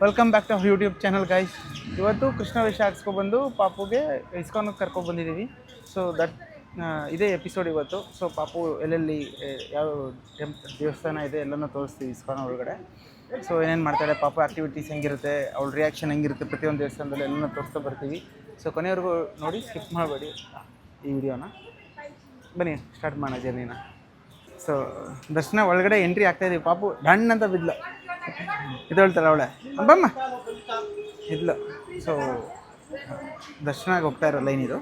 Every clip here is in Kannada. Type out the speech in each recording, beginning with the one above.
Welcome back to our YouTube channel guys. ಇವತ್ತು ಕೃಷ್ಣ ವೇಷ ಹಾಕ್ಸ್ಕೊಬಂದು ಪಾಪುಗೆ ಇಸ್ಕಾನ್ಗೆ ಕರ್ಕೊಬಂದಿದ್ದೀವಿ. ಸೊ ದಟ್ ಇದೇ ಎಪಿಸೋಡ್ ಇವತ್ತು. ಸೊ ಪಾಪು ಎಲ್ಲೆಲ್ಲಿ ಯಾವ ದೇವಸ್ಥಾನ ಇದೆ ಎಲ್ಲನೂ ತೋರಿಸ್ತೀವಿ ಇಸ್ಕಾನ್ ಒಳಗಡೆ. ಸೊ ಏನೇನು ಮಾಡ್ತಾಳೆ, ಪಾಪು ಆ್ಯಕ್ಟಿವಿಟೀಸ್ ಹೆಂಗಿರುತ್ತೆ, ಅವಳ ರಿಯಾಕ್ಷನ್ ಹೆಂಗಿರುತ್ತೆ ಪ್ರತಿಯೊಂದು ದೇವಸ್ಥಾನದಲ್ಲಿ ಎಲ್ಲನೂ ತೋರಿಸ್ತಾ ಬರ್ತೀವಿ. ಸೊ ಕೊನೆಯವರೆಗೂ ನೋಡಿ, ಸ್ಕಿಪ್ ಮಾಡಬೇಡಿ ಈ ವಿಡಿಯೋನ. ಬನ್ನಿ ಸ್ಟಾರ್ಟ್ ಮಾಡೋಣ ಜರ್ನಿನ. ಸೊ ದರ್ಶನ ಒಳಗಡೆ ಎಂಟ್ರಿ ಆಗ್ತಾಯಿದ್ದೀವಿ. ಪಾಪು ಡಣ್ಣು ಅಂತ ಬಿದ್ಲು, ಇದು ಹೇಳ್ತಾಳೆ ಅವಳೆ ಅಂಬಮ್ಮ ಇದ್ಲು. ಸೊ ದರ್ಶನಾಗಿ ಹೋಗ್ತಾ ಇರೋ ಲೈನ್ ಇದು.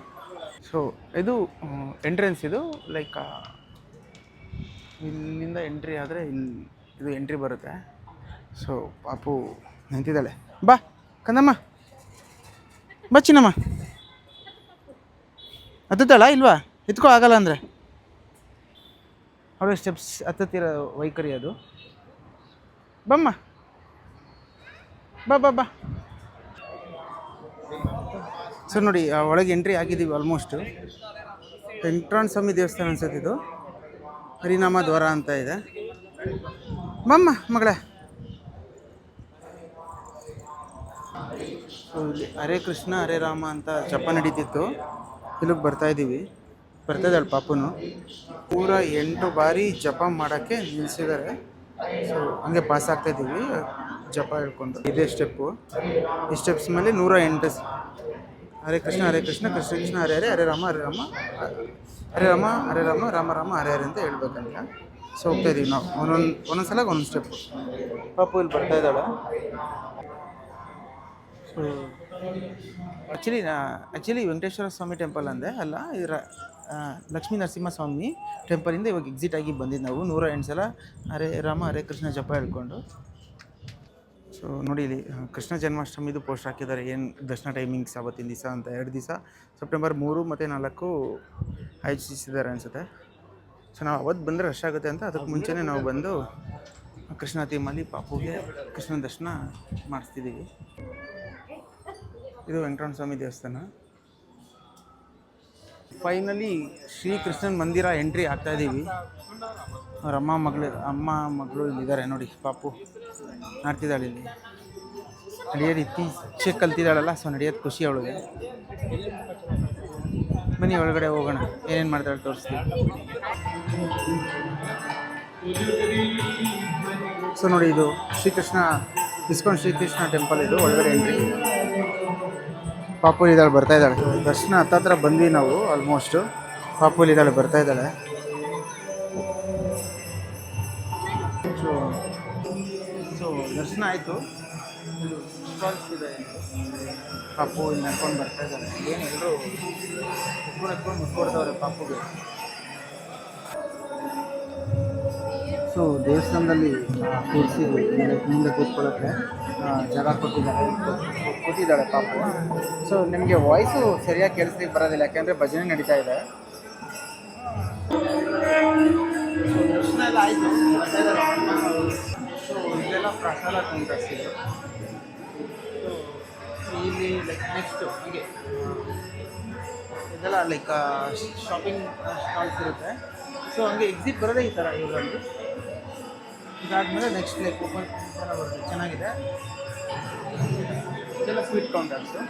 ಸೊ ಇದು ಎಂಟ್ರೆನ್ಸ್. ಇದು ಲೈಕ್ ಇಲ್ಲಿಂದ ಎಂಟ್ರಿ ಆದರೆ ಇದು ಎಂಟ್ರಿ ಬರುತ್ತೆ. ಸೊ ಪಾಪು ನಿಂತಿದ್ದಾಳೆ. ಬಾ ಕಂದಮ್ಮ, ಬಾ ಚಿನ್ನಮ್ಮ. ಹತ್ತುತ್ತಾಳ ಇಲ್ವಾ? ಎತ್ಕೋ ಆಗಲ್ಲ ಅಂದರೆ ಅವಳು ಸ್ಟೆಪ್ಸ್ ಹತ್ತುತ್ತಿರೋ ವೈಖರಿ ಅದು. ಬಮ್ಮ, ಬಾ ಬಾ ಬಾ. ಸರ್ ನೋಡಿ, ಒಳಗೆ ಎಂಟ್ರಿ ಆಗಿದ್ದೀವಿ ಆಲ್ಮೋಸ್ಟು. ವೆಂಕಟರಮಣ ಸ್ವಾಮಿ ದೇವಸ್ಥಾನ ಅನ್ಸುತ್ತೆ ಇದು. ಹರಿನಾಮ ದ್ವಾರ ಅಂತ ಇದೆ. ಬಮ್ಮ ಮಗಳೇ. ಸೊ ಇಲ್ಲಿ ಹರೇ ಕೃಷ್ಣ ಹರೇ ರಾಮ ಅಂತ ಜಪ ನಡೀತಿತ್ತು. ಇಲ್ಲಿಗೆ ಬರ್ತಾಯಿದ್ದೀವಿ. ಬರ್ತಾಯಿದ್ದಾಳೆ ಪಾಪುನು. ಪೂರ 8 ಬಾರಿ ಜಪ ಮಾಡೋಕ್ಕೆ ನಿಲ್ಲಿಸಿದ್ದಾರೆ. ಸೊ ಹಂಗೆ ಪಾಸ್ ಆಗ್ತಾಯಿದ್ದೀವಿ ಜಪ ಹೇಳ್ಕೊಂಡು. ಇದೇ ಸ್ಟೆಪ್ಪು. ಈ ಸ್ಟೆಪ್ಸ್ ಮೇಲೆ 108 ಹರೇ ಕೃಷ್ಣ ಕೃಷ್ಣ ಕೃಷ್ಣ ಹರೇ ಹರೇ ಹರೇ ರಾಮ ಹರೇ ರಾಮ ಹರೇ ರಾಮ ಹರೇ ರಾಮ ರಾಮ ರಾಮ ಹರೇ ಹರೇ ಅಂತ ಹೇಳ್ಬೇಕಂತ. ಸೊ ಹೋಗ್ತಾಯಿದ್ದೀವಿ ನಾವು ಒಂದೊಂದು ಸಲ ಒಂದೊಂದು ಸ್ಟೆಪ್ಪು. ಪಾಪು ಇಲ್ಲಿ ಬರ್ತಾಯಿದ್ದಾಳೆ. ಸೊ ಆ್ಯಕ್ಚುಲಿ ವೆಂಕಟೇಶ್ವರ ಸ್ವಾಮಿ ಟೆಂಪಲ್ ಅಂದೆ ಅಲ್ಲ, ಇದರ ಲಕ್ಷ್ಮೀ ನರಸಿಂಹ ಸ್ವಾಮಿ ಟೆಂಪಲಿಂದ ಇವಾಗ ಎಕ್ಸಿಟ್ ಆಗಿ ಬಂದಿದ್ದು ನಾವು 108 ಸಲ ಹರೇ ರಾಮ ಹರೇ ಕೃಷ್ಣ ಜಪ ಹೇಳ್ಕೊಂಡು. ಸೊ ನೋಡಿ, ಇಲ್ಲಿ ಕೃಷ್ಣ ಜನ್ಮಾಷ್ಟಮಿದು ಪೋಸ್ಟ್ ಹಾಕಿದ್ದಾರೆ, ಏನು ದರ್ಶನ ಟೈಮಿಂಗ್ಸ್ ಅವತ್ತಿನ ದಿವಸ ಅಂತ. 2 ದಿವಸ ಸೆಪ್ಟೆಂಬರ್ 3 ಮತ್ತು 4 ಆಯೋಜಿಸಿದ್ದಾರೆ ಅನಿಸುತ್ತೆ. ಸೊ ನಾವು ಅವತ್ತು ಬಂದರೆ ರಶ್ ಆಗುತ್ತೆ ಅಂತ ಅದಕ್ಕೆ ಮುಂಚೆನೇ ನಾವು ಬಂದು ಕೃಷ್ಣ ಥೀಮಲ್ಲಿ ಪಾಪುಗೆ ಕೃಷ್ಣನ ದರ್ಶನ ಮಾಡಿಸ್ತಿದ್ದೀವಿ. ಇದು ವೆಂಕಟರಮಣ ಸ್ವಾಮಿ ದೇವಸ್ಥಾನ. ಫೈನಲಿ ಶ್ರೀಕೃಷ್ಣನ ಮಂದಿರ ಎಂಟ್ರಿ ಆಗ್ತಾಯಿದ್ದೀವಿ. ಅವ್ರ ಅಮ್ಮ ಮಗಳು ಇಲ್ಲಿದ್ದಾರೆ ನೋಡಿ. ಪಾಪು ಮಾಡ್ತಿದ್ದಾಳೆ ಇಲ್ಲಿ. ನಡೆಯೋದು ಇತ್ತೀಚೆಗೆ ಕಲ್ತಿದ್ದಾಳಲ್ಲ, ಸೊ ನಡೆಯೋದು ಖುಷಿ ಅವಳಿಗೆ. ಬನ್ನಿ ಒಳಗಡೆ ಹೋಗೋಣ, ಏನೇನು ಮಾಡ್ತಾಳೆ ತೋರಿಸ್ತೀವಿ. ಸೊ ನೋಡಿ, ಇದು ಇಸ್ಕಾನ್ ಶ್ರೀಕೃಷ್ಣ ಟೆಂಪಲ್. ಇದು ಒಳಗಡೆ ಎಂಟ್ರಿ. ಪಾಪು ಇದ್ದಾಳೆ, ಬರ್ತಾಯಿದ್ದಾಳೆ. ದರ್ಶನ ಹತ್ತತ್ರ ಬಂದ್ವಿ ನಾವು ಆಲ್ಮೋಸ್ಟು. ಪಾಪು ಇದ್ದಾಳೆ, ಬರ್ತಾಯಿದ್ದಾಳೆ. ಸೊ ದರ್ಶನ ಆಯಿತು. ಇದು ಸ್ಟಾಲ್ಸ್ ಇದೆ. ಪಾಪು ಇಲ್ಲಿ ನಡ್ಕೊಂಡು ಬರ್ತಾಯಿದ್ದಾಳೆ. ಏನು ಎಲ್ಲರೂ ಎತ್ಕೊಂಡು ಮುಟ್ಕೊಡ್ತವ್ರೆ ಪಾಪುಗೆ. ಸೊ ದೇವಸ್ಥಾನದಲ್ಲಿ ಕೂರಿಸಿದ್ವಿ, ಮುಂದೆ ಕೂತ್ಕೊಳ್ಳೋಕ್ಕೆ ಜಾಗ ಕೂತಿದ್ದಾಳೆ ಪಾಪು. ಸೊ ನಿಮಗೆ ವಾಯ್ಸು ಸರಿಯಾಗಿ ಕೇಳಿಸ್ಲಿಕ್ಕೆ ಬರೋದಿಲ್ಲ, ಯಾಕೆಂದರೆ ಭಜನೆ ನಡೀತಾ ಇದೆ. ದರ್ಶನ ಎಲ್ಲ ಆಯಿತು. ಸೊ ಇದೆಲ್ಲ ಪ್ರಸಾದ ಕೌಂಟರ್ಸ್ ಇದೆ. ಸೊ ಇಲ್ಲಿ ಲೈಕ್ ನೆಕ್ಸ್ಟು ಹೀಗೆ ಇದೆಲ್ಲ ಲೈಕ್ ಶಾಪಿಂಗ್ ಸ್ಟಾಲ್ಸ್ ಇರುತ್ತೆ. ಸೊ ಹಂಗೆ ಎಕ್ಸಿಟ್ ಬರೋದೇ ಈ ಥರ ಇವುಗಳಲ್ಲಿ. ಇದಾದಮೇಲೆ ನೆಕ್ಸ್ಟ್ ಲೈಕ್ ಓಪನ್ ಥರ ಬರುತ್ತೆ, ಚೆನ್ನಾಗಿದೆ. ಇದೆಲ್ಲ ಸ್ವೀಟ್ ಕೌಂಟರ್ಸು.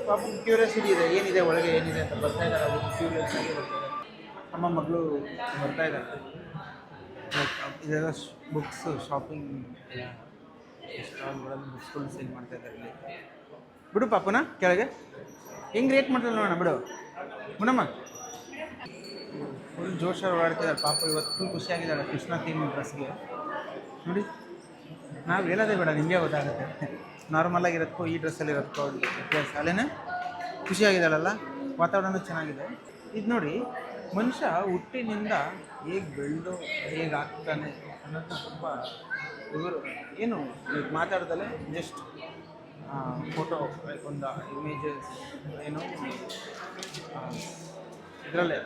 ಪಾಪ ಕ್ಯೂರಿಯಾಸಿಟಿ ಇದೆ, ಏನಿದೆ ಒಳಗೆ ಏನಿದೆ ಅಂತ ಬರ್ತಾಯಿದ್ದಾರೆ. ಅದಕ್ಕೆ ಕ್ಯೂರಿಯಸ್ ಆಗಿ ಬರ್ತಾರೆ. ಅಮ್ಮ ಮಗಳು ಬರ್ತಾಯಿದ್ದಾರೆ. ಲೈಕ್ ಇದೆಲ್ಲ ಬುಕ್ಸು, ಶಾಪಿಂಗ್ ಸ್ಟಾಲ್ಗಳಲ್ಲಿ ಬುಕ್ಸ್ಗಳು ಸೇಲ್ ಮಾಡ್ತಾಯಿದ್ದಾರೆ ಇಲ್ಲಿ. ಬಿಡು ಪಾಪುನ ಕೆಳಗೆ ಹೆಂಗೆ ರೇಟ್ ಮಾಡ್ತಾರೆ ನೋಡೋಣ. ಬಿಡು ಬಿಡಮ್ಮ. ಫುಲ್ ಜೋಶಾಗಿ ಓಡಾಡ್ತಿದ್ದಾಳೆ ಪಾಪು. ಇವತ್ತು ಫುಲ್ ಖುಷಿಯಾಗಿದ್ದಾಳೆ ಕೃಷ್ಣ ಥೀಮ್ ಡ್ರೆಸ್ಗೆ. ನೋಡಿ, ನಾವು ಹೇಳೋದೇ ಬೇಡ, ನಿಮಗೆ ಗೊತ್ತಾಗುತ್ತೆ. ನಾರ್ಮಲಾಗಿರೋದಕ್ಕೂ ಈ ಡ್ರೆಸ್ಸಲ್ಲಿ ಇರೋದಕ್ಕೂ ವ್ಯತ್ಯಾಸ. ಅಲ್ಲೇನೆ ಖುಷಿಯಾಗಿದ್ದಾಳಲ್ಲ, ವಾತಾವರಣ ಚೆನ್ನಾಗಿದೆ. ಇದು ನೋಡಿ, ಮನುಷ್ಯ ಹುಟ್ಟಿನಿಂದ ಹೇಗೆ ಬೆಳೆದು ಹೇಗೆ ಆಗ್ತಾನೆ ಅನ್ನೋದನ್ನ ತುಂಬ ಇವರು ಏನು ಮಾತಾಡ್ದಲೇ ಜಸ್ಟ್ ಫೋಟೋ ಒಂದು ಇಮೇಜಸ್ ಏನು ಇದರಲ್ಲೇ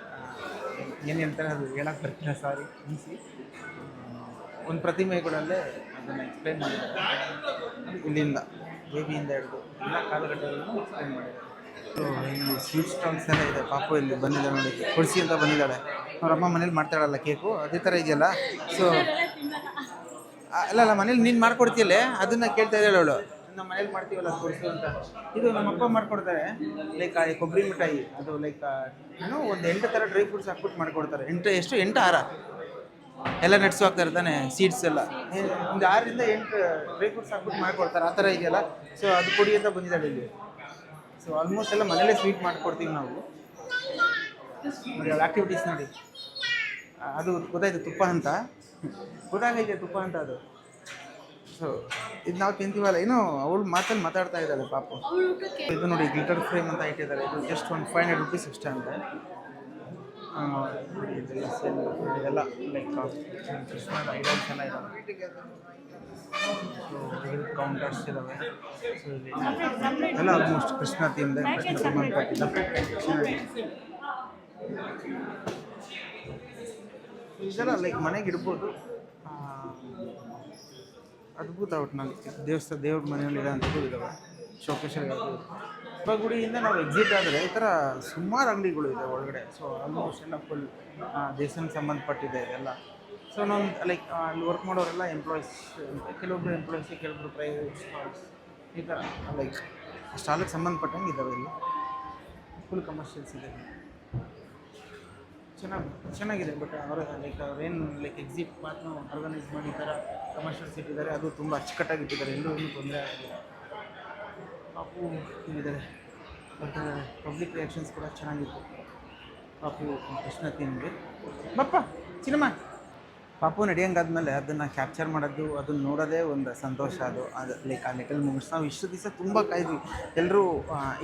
ಏನು ಹೇಳ್ತಾರೆ ಅದು ಹೇಳಕ್ಕೆ ಬರ್ತಿಲ್ಲ, ಸಾರಿ ಅನಿಸಿ. ಒಂದು ಪ್ರತಿಮೆಗಳಲ್ಲೇ ಅದನ್ನು ಎಕ್ಸ್ಪ್ಲೇನ್ ಮಾಡಿದ್ದಾರೆ. ಇಲ್ಲಿಂದ ಬೇಬಿಯಿಂದ ಹಿಡಿದು ಎಲ್ಲ ಕಾಲಘಟ್ಟಗಳನ್ನು ಎಕ್ಸ್ಪ್ಲೇನ್ ಮಾಡಿದ್ದಾರೆ. ಸೊ ಇಲ್ಲಿ ಸ್ವೀಟ್ ಸ್ಟಾಲ್ಸ್ ಎಲ್ಲ ಇದೆ. ಪಾಪು ಇಲ್ಲಿ ಬಂದಿದ್ದಾಳೆ ನೋಡಿ, ಕೊಡಿಸಿ ಅಂತ ಬಂದಿದ್ದಾಳೆ. ಅವ್ರ ಅಮ್ಮ ಮನೇಲಿ ಮಾಡ್ತಾಳಲ್ಲ ಕೇಕು, ಅದೇ ಥರ ಇದೆಯಲ್ಲ. ಸೊ ಅಲ್ಲ ಮನೇಲಿ ನೀನು ಮಾಡ್ಕೊಡ್ತೀಯಲ್ಲೇ ಅದನ್ನ ಕೇಳ್ತಾ ಇದ್ದಾಳೆ ಅವಳು. ನಮ್ಮ ಮನೇಲಿ ಮಾಡ್ತೀವಲ್ಲ ಕೊಡಿಸು ಅಂತ. ಇದು ನಮ್ಮಪ್ಪ ಮಾಡ್ಕೊಡ್ತಾರೆ. ಲೈಕ್ ಕೊಬ್ಬರಿ ಮಿಠಾಯಿ ಅದು ಲೈಕ್ ಏನೋ ಒಂದು 8 ಥರ ಡ್ರೈ ಫ್ರೂಟ್ಸ್ ಹಾಕ್ಬಿಟ್ಟು ಮಾಡ್ಕೊಡ್ತಾರೆ. ಎಷ್ಟು 6 ಎಲ್ಲ ನಟ್ಸು ಹಾಕ್ತಾರೆ ತಾನೆ, ಸೀಡ್ಸ್ ಎಲ್ಲ ಒಂದು 6ರಿಂದ 8 ಡ್ರೈ ಫ್ರೂಟ್ಸ್ ಹಾಕ್ಬಿಟ್ಟು ಮಾಡ್ಕೊಡ್ತಾರೆ. ಆ ಥರ ಇದೆಯಲ್ಲ. ಸೊ ಅದು ಕೊಡಿ ಅಂತ ಬಂದಿದ್ದಾಳೆ ಇಲ್ಲಿ. ಸೊ ಆಲ್ಮೋಸ್ಟ್ ಎಲ್ಲ ಮನೇಲೇ ಸ್ವೀಟ್ ಮಾಡ್ಕೊಡ್ತೀವಿ ನಾವು. ನೋಡಿ ಅವ್ರ ಆ್ಯಕ್ಟಿವಿಟೀಸ್ ನೋಡಿ. ಅದು ಗೊತ್ತಾಯ್ತು ತುಪ್ಪ ಅಂತ, ಗೊತ್ತಾಗೈತೆ ತುಪ್ಪ ಅಂತ ಅದು. ಸೊ ಇದು ನಾವು ತಿಂತೀವಲ್ಲ, ಏನೋ ಅವಳು ಮಾತಲ್ಲಿ ಮಾತಾಡ್ತಾ ಇದ್ದಾಳೆ ಪಾಪು. ಇದು ನೋಡಿ ಗ್ಲಿಟರ್ ಫ್ರೇಮ್ ಅಂತ ಇಟ್ಟಿದ್ದಾರೆ. ಇದು ಜಸ್ಟ್ ಒಂದು 500 ರೂಪೀಸ್ ಅಷ್ಟೇ ಅಂತೆ. ಇದೆಲ್ಲ ಸೇಲ್, ಇದೆಲ್ಲ ಲೈಕ್ ಕೃಷ್ಣದ ಐಟಮ್ಸ್ ಎಲ್ಲ ಇದ್ದಾವೆ. ಸೊ ಇದ್ರ ಕೌಂಟರ್ಸ್ ಇದ್ದಾವೆ. ಸೊ ಇಲ್ಲಿ ಎಲ್ಲ ಆಲ್ಮೋಸ್ಟ್ ಕೃಷ್ಣ ಥೀಮ್ದೆ, ಕೃಷ್ಣ ಸಂಬಂಧಪಟ್ಟಿದ್ದ ಇದೆಲ್ಲ ಲೈಕ್ ಮನೆಗೆ ಇಡ್ಬೋದು. ಅದ್ಭುತ ಒಟ್ಟಿನಲ್ಲಿ ದೇವ್ರ ಮನೆಯಲ್ಲಿ ಇರೋಂಥದ್ದು ಇದ್ದಾವೆ. ಶೋಕೇಶಲ್ಲಿ ಗುಡಿಯಿಂದ ನಾವು ಎಕ್ಸಿಟ್ ಆದರೆ ಈ ಥರ ಸುಮಾರು ಅಂಗಡಿಗಳು ಇದೆ ಒಳಗಡೆ. ಸೊ ಆಲ್ಮೋಸ್ಟ್ ಎಲ್ಲ ಫುಲ್ ದೇವಸ್ಥಾನಕ್ಕೆ ಸಂಬಂಧಪಟ್ಟಿದೆ ಇದೆಲ್ಲ. ಸೊ ನಾವು ಲೈಕ್ ಅಲ್ಲಿ ವರ್ಕ್ ಮಾಡೋರೆಲ್ಲ ಎಂಪ್ಲಾಯೀಸ್, ಕೆಲವೊಬ್ರು ಎಂಪ್ಲಾಯೀಸ್, ಕೆಲವೊಬ್ರು ಪ್ರೈವೇಟ್ ಸ್ಟಾಲ್ಸ್, ಈ ಥರ ಲೈಕ್ ಸ್ಟಾಲಿಗೆ ಸಂಬಂಧಪಟ್ಟಂಗೆ ಇದ್ದಾವೆ. ಇಲ್ಲಿ ಫುಲ್ ಕಮರ್ಷಿಯಲ್ಸ್ ಇದೆ. ಚೆನ್ನಾಗಿದೆ. ಬಟ್ ಅವ್ರೇನು ಲೈಕ್ ಎಕ್ಸಿಟ್ ಮಾತ್ರ ಆರ್ಗನೈಸ್ ಮಾಡಿ ಈ ಥರ ಕಮರ್ಷಿಯಲ್ಸ್ ಇಟ್ಟಿದ್ದಾರೆ. ಅದು ತುಂಬ ಅಚ್ಚುಕಟ್ಟಾಗಿ ಇಟ್ಟಿದ್ದಾರೆ. ಎಲ್ಲೂ ಇನ್ನೂ ತೊಂದರೆ ಆಗಿಲ್ಲ. ಪಾಪು ಇದ್ದಾರೆ. ಬಟ್ ಪಬ್ಲಿಕ್ ರಿಯಾಕ್ಷನ್ಸ್ ಕೂಡ ಚೆನ್ನಾಗಿತ್ತು. ಪಾಪು ಕೃಷ್ಣ ಥೀಮ್ಗೆ ಬಪ್ಪ ಸಿನಿಮಾ ಪಾಪು ನಡೆಯಂಗಾದ್ಮೇಲೆ ಅದನ್ನು ಕ್ಯಾಪ್ಚರ್ ಮಾಡೋದು, ಅದನ್ನು ನೋಡೋದೇ ಒಂದು ಸಂತೋಷ. ಅದು ಲೈಕ್ ಆ ಲಿಟಲ್ ಮೂಮೆಂಟ್ಸ್ ನಾವು ಇಷ್ಟು ದಿವಸ ತುಂಬ ಕಾಯ್ದ್ವಿ. ಎಲ್ಲರೂ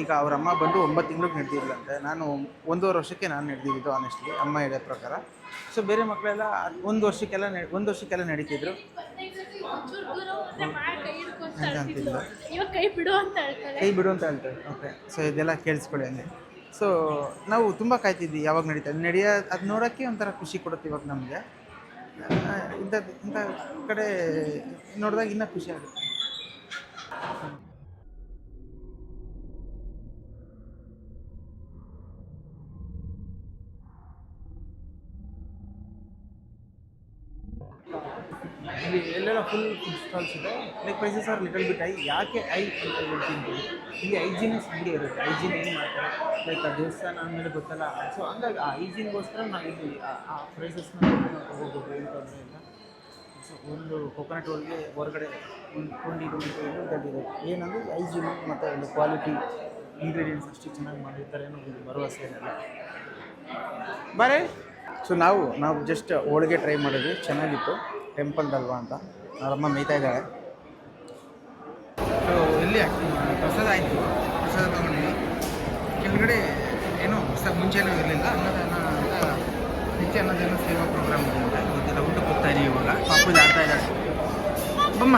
ಈಗ ಅವ್ರ ಅಮ್ಮ ಬಂದು 9 ತಿಂಗಳಿಗೆ ನಡೆದಿರಲಂತೆ. ನಾನು 1.5 ವರ್ಷಕ್ಕೆ ನಾನು ನಡೆದಿದ್ದು ಆನೆಸ್ಟ್ಲಿ, ಅಮ್ಮ ಹೇಳೋ ಪ್ರಕಾರ. ಸೊ ಬೇರೆ ಮಕ್ಕಳೆಲ್ಲ 1 ವರ್ಷಕ್ಕೆಲ್ಲ ನಡೀತಿದ್ರು ಅಂತಿದ್ರು. ಕೈ ಬಿಡು ಅಂತ ಹೇಳ್ತಾರೆ. ಓಕೆ, ಸೊ ಇದೆಲ್ಲ ಕೇಳಿಸ್ಕೊಳ್ಳಿ ಹಂಗೆ. ಸೊ ನಾವು ತುಂಬ ಕಾಯ್ತಿದ್ವಿ ಯಾವಾಗ ನಡೀತಾ ಅದು ನೋಡೋಕ್ಕೆ ಒಂಥರ ಖುಷಿ ಕೊಡುತ್ತೆ. ಇವಾಗ ನಮಗೆ ಇಂಥ ಕಡೆ ನೋಡಿದಾಗ ಇನ್ನೂ ಖುಷಿ ಆಗುತ್ತೆ. ಇಲ್ಲಿ ಎಲ್ಲೆಲ್ಲ ಫುಲ್ ಫುಡ್ ಸ್ಟಾಲ್ಸ್ ಇದೆ. Like prices are little bit ಯಾಕೆ ಅಂತ ಹೇಳ್ತೀನಿ. ಇಲ್ಲಿ ಹೈಜೀನಿಕ್ಸ್ ಅಂಗಡಿ ಇರುತ್ತೆ. ಹೈಜೀನ್ ಏನು ಮಾಡ್ತಾರೆ ಲೈಕ್ ಆ ದೇವಸ್ಥಾನ ಆದಮೇಲೆ ಗೊತ್ತಲ್ಲ. ಸೊ ಹಂಗಾಗಿ ಆ ಹೈಜೀನ್ಗೋಸ್ಕರ ನಾವು ಇಲ್ಲಿ ಆ ಪ್ರೈಸಸ್ನ ಹೋಗ್ಬೋದು, ಏನು ತೊಂದರೆ ಇಲ್ಲ. ಸೊ ಒಂದು ಕೊಕೊನಟ್ ಒಳಗೆ ಹೊರಗಡೆ ಒಂದು ದೊಡ್ಡಿದೆ. ಏನಂದರೆ ಹೈಜೀನು ಮತ್ತು ಒಂದು ಕ್ವಾಲಿಟಿ ಇಂಗ್ರೀಡಿಯೆಂಟ್ಸ್ ಅಷ್ಟು ಚೆನ್ನಾಗಿ ಮಾಡಿರ್ತಾರೆ ಅನ್ನೋ ಒಂದು ಭರವಸೆ ಏನಿಲ್ಲ. ಬರೇ ಸೊ ನಾವು ಜಸ್ಟ್ ಹೋಳಿಗೆ ಟ್ರೈ ಮಾಡಿದ್ವಿ, ಚೆನ್ನಾಗಿತ್ತು. ಟೆಂಪಲ್ದಲ್ವಾ ಅಂತ ಅವರಮ್ಮ ಮೇಯ್ತಾ ಇದ್ದಾಳೆ. ಸೊ ಇಲ್ಲಿ ಪ್ರಸಾದ ಆಯಿತು, ಪ್ರಸಾದ ತೊಗೊಂಡಿವಿ. ಕೆಳಗಡೆ ಏನೋ ಮುಂಚೆ ಏನೋ ಇರಲಿಲ್ಲ, ಅನ್ನದಾನ ಅಂತ ನಿತ್ಯ ಅನ್ನದಾನ ಸೇವಾ ಪ್ರೋಗ್ರಾಮ್ ಇದೆ ಅಂತ ಗೊತ್ತಿಲ್ಲ. ಊಟಕ್ಕೆ ಹೋಗ್ತಾ ಇದೀವಿ ಇವಾಗ. ಪಾಪು ಆಡ್ತಾ ಇದ್ದಾಳೆ. ಬಮ್ಮ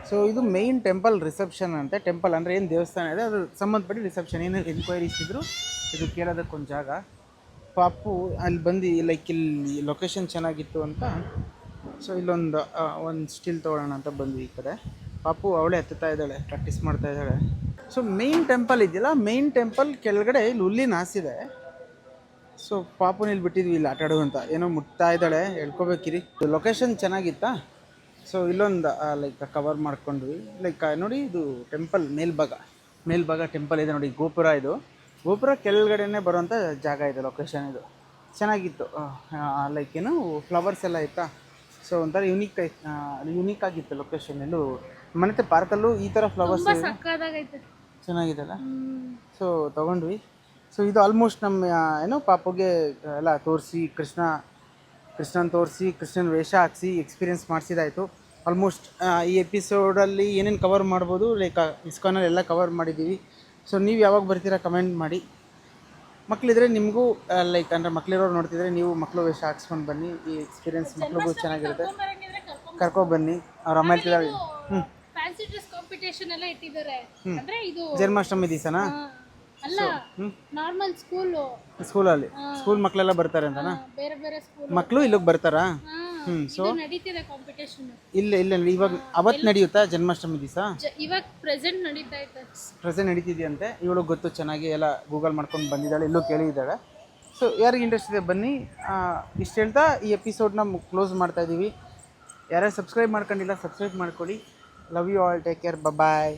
ಸೊ ಇದು ಮೇಯ್ನ್ ಟೆಂಪಲ್ ರಿಸೆಪ್ಷನ್ ಅಂತೆ. ಟೆಂಪಲ್ ಅಂದರೆ ಏನು ದೇವಸ್ಥಾನ ಇದೆ ಅದು ಸಂಬಂಧಪಟ್ಟ ರಿಸೆಪ್ಷನ್. ಏನು ಎನ್ಕ್ವೈರೀಸ್ ಇದ್ದರು ಇದು ಕೇಳೋದಕ್ಕೊಂದು ಜಾಗ. ಪಾಪು ಅಲ್ಲಿ ಬಂದು ಲೈಕ್ ಇಲ್ಲಿ ಲೊಕೇಶನ್ ಚೆನ್ನಾಗಿತ್ತು ಅಂತ ಸೊ ಇಲ್ಲೊಂದು ಸ್ಟಿಲ್ ತೊಗೊಳ್ಳೋಣ ಅಂತ ಬಂದ್ವಿ ಈ ಕಡೆ. ಪಾಪು ಅವಳೇ ಹತ್ತುತ್ತಾ ಇದ್ದಾಳೆ, ಪ್ರಾಕ್ಟೀಸ್ ಮಾಡ್ತಾ ಇದ್ದಾಳೆ. ಸೊ ಮೇನ್ ಟೆಂಪಲ್ ಇದೆಯಲ್ಲ, ಮೇನ್ ಟೆಂಪಲ್ ಕೆಳಗಡೆ ಇಲ್ಲಿ ಹುಲ್ಲಿನ ಹಾಸಿದೆ. ಸೊ ಪಾಪುನ ಇಲ್ಲಿ ಬಿಟ್ಟಿದ್ವಿ, ಇಲ್ಲಿ ಆಟ ಆಡುವಂತ. ಏನೋ ಮುಟ್ತಾ ಇದ್ದಾಳೆ, ಹೇಳ್ಕೊಬೇಕಿರಿ. ಲೊಕೇಶನ್ ಚೆನ್ನಾಗಿತ್ತಾ. ಸೊ ಇಲ್ಲೊಂದು ಲೈಕ್ ಕವರ್ ಮಾಡ್ಕೊಂಡ್ವಿ. ಲೈಕ್ ನೋಡಿ, ಇದು ಟೆಂಪಲ್ ಮೇಲ್ಭಾಗ ಟೆಂಪಲ್ ಇದೆ ನೋಡಿ. ಗೋಪುರ ಕೆಳಗಡೆನೆ ಬರುವಂಥ ಜಾಗ ಇದೆ, ಲೊಕೇಶನ್ ಇದು. ಚೆನ್ನಾಗಿತ್ತು. ಲೈಕ್ ಏನು ಫ್ಲವರ್ಸ್ ಎಲ್ಲ ಇತ್ತಾ. ಸೊ ಒಂಥರ ಯುನೀಕ್ ಆಗಿತ್ತು ಲೊಕೇಶನ್. ಎಲ್ಲೂ ಮನೆ ಪಾರ್ಕಲ್ಲೂ ಈ ಥರ ಫ್ಲವರ್ಸ್ ಚೆನ್ನಾಗಿದೆಲ್ಲ. ಸೊ ತೊಗೊಂಡ್ವಿ. ಸೊ ಇದು ಆಲ್ಮೋಸ್ಟ್ ನಮ್ಮ ಪಾಪುಗೆ ಎಲ್ಲ ತೋರಿಸಿ, ಕೃಷ್ಣನ ತೋರಿಸಿ, ಕೃಷ್ಣನ ವೇಷ ಹಾಕಿಸಿ ಎಕ್ಸ್ಪೀರಿಯೆನ್ಸ್ ಮಾಡಿಸಿದಾಯಿತು. ಆಲ್ಮೋಸ್ಟ್ ಈ ಎಪಿಸೋಡಲ್ಲಿ ಏನೇನು ಕವರ್ ಮಾಡ್ಬೋದು, ಲೈಕ್ ಇಸ್ಕಾನಲ್ಲಿ ಎಲ್ಲ ಕವರ್ ಮಾಡಿದ್ದೀವಿ. ಸೊ ನೀವು ಯಾವಾಗ ಬರ್ತೀರಾ ಕಮೆಂಟ್ ಮಾಡಿ. ಮಕ್ಕಳಿದ್ರೆ ನಿಮಗೂ ಲೈಕ್ ಅಂದರೆ ಮಕ್ಕಳಿರೋರು ನೋಡ್ತಿದ್ರೆ ನೀವು ಮಕ್ಕಳು ವೇಷ ಹಾಕ್ಸ್ಕೊಂಡು ಬನ್ನಿ. ಈ ಎಕ್ಸ್ಪೀರಿಯೆನ್ಸ್ ಮಕ್ಳಿಗೂ ಚೆನ್ನಾಗಿರುತ್ತೆ. ಕರ್ಕೊಬನ್ನಿ. ಅವ್ರು ಅಮ್ಮ ಹೇಳ್ತಿದ್ದಾರೆ. ಫ್ಯಾನ್ಸಿ ಡ್ರೆಸ್ ಕಾಂಪಿಟೇಷನ್ ಎಲ್ಲ ಇಟ್ಟಿದ್ದಾರೆ. ಅಂದ್ರೆ ಇದು ಜನ್ಮಾಷ್ಟಮಿ ದಿವಸನಾ? ಅಲ್ಲ, ನಾರ್ಮಲ್ ಸ್ಕೂಲಲ್ಲಿ ಸ್ಕೂಲ್ ಮಕ್ಕಳೆಲ್ಲ ಬರ್ತಾರೆ ಅಂತನಾ? ಬೇರೆ ಬೇರೆ ಸ್ಕೂಲ್ ಮಕ್ಕಳು ಇಲ್ಲಿಗೆ ಬರ್ತಾರಾ? ಸೊ ನಡೀತಿದೆ ಕಾಂಪಿಟೇಷನ್. ಇಲ್ಲ ಇವಾಗ ಅವತ್ತು ನಡೆಯುತ್ತಾ ಜನ್ಮಾಷ್ಟಮಿ ದಿವಸ? ಇವಾಗ ಪ್ರೆಸೆಂಟ್ ನಡೀತಾ ಇದೆ. ಪ್ರೆಸೆಂಟ್ ನಡೀತಿದೆಯಂತೆ. ಇವಳು ಗೊತ್ತು ಚೆನ್ನಾಗಿ, ಎಲ್ಲ ಗೂಗಲ್ ಮಾಡ್ಕೊಂಡು ಬಂದಿದ್ದಾಳೆ, ಎಲ್ಲೂ ಕೇಳಿದ್ದಾಳೆ. ಸೊ ಯಾರಿಗೆ ಇಂಟ್ರೆಸ್ಟ್ ಇದೆ ಬನ್ನಿ. ಇಷ್ಟು ಹೇಳ್ತಾ ಈ ಎಪಿಸೋಡ್ನ ಕ್ಲೋಸ್ ಮಾಡ್ತಾ ಇದ್ದೀವಿ. ಯಾರ್ಯಾರು ಸಬ್ಸ್ಕ್ರೈಬ್ ಮಾಡ್ಕೊಂಡಿಲ್ಲ ಸಬ್ಸ್ಕ್ರೈಬ್ ಮಾಡ್ಕೊಳ್ಳಿ. Love you all, take care, bye.